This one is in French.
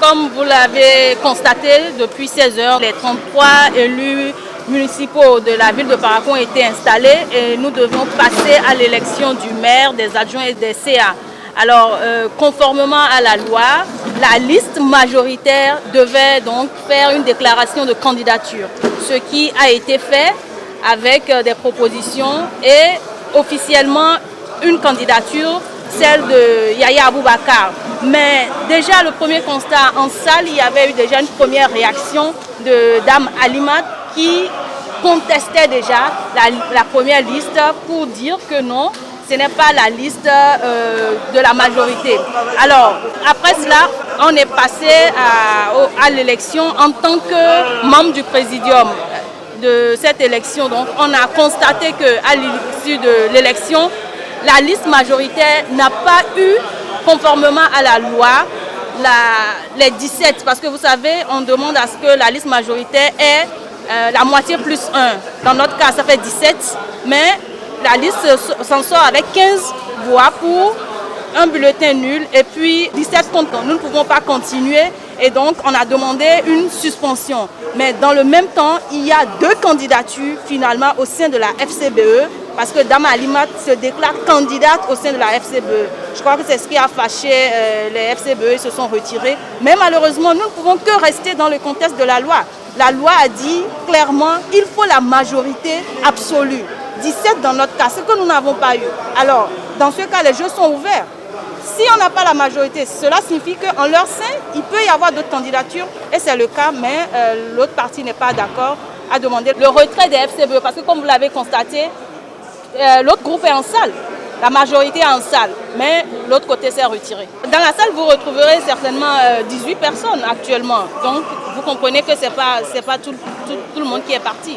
comme vous l'avez constaté, depuis 16 heures, les 33 élus municipaux de la ville de Parakou ont été installés et nous devions passer à l'élection du maire, des adjoints et des CA. Alors, conformément à la loi, la liste majoritaire devait donc faire une déclaration de candidature, ce qui a été fait avec des propositions et officiellement une candidature, celle de Yaya Aboubakar. Mais déjà le premier constat en salle, il y avait eu déjà une première réaction de Dame Alimat qui contestait déjà la première liste pour dire que non, ce n'est pas la liste de la majorité. Alors, après cela, on est passé à l'élection en tant que membre du présidium de cette élection. Donc, on a constaté qu'à l'issue de l'élection, la liste majoritaire n'a pas eu, conformément à la loi, les 17. Parce que vous savez, on demande à ce que la liste majoritaire ait la moitié plus 1. Dans notre cas, ça fait 17. Mais la liste s'en sort avec 15 voix pour un bulletin nul et puis 17 contre. Nous ne pouvons pas continuer et donc on a demandé une suspension. Mais dans le même temps, il y a 2 candidatures finalement au sein de la FCBE parce que Dame Alimat se déclare candidate au sein de la FCBE. Je crois que c'est ce qui a fâché les FCBE, ils se sont retirés. Mais malheureusement, nous ne pouvons que rester dans le contexte de la loi. La loi a dit clairement qu'il faut la majorité absolue. 17 dans notre cas, ce que nous n'avons pas eu. Alors, dans ce cas, les jeux sont ouverts. Si on n'a pas la majorité, cela signifie qu'en leur sein, il peut y avoir d'autres candidatures, et c'est le cas, mais l'autre partie n'est pas d'accord à demander le retrait des FCBE, parce que comme vous l'avez constaté, l'autre groupe est en salle, la majorité est en salle, mais l'autre côté s'est retiré. Dans la salle, vous retrouverez certainement 18 personnes actuellement, donc vous comprenez que ce n'est pas tout le monde qui est parti.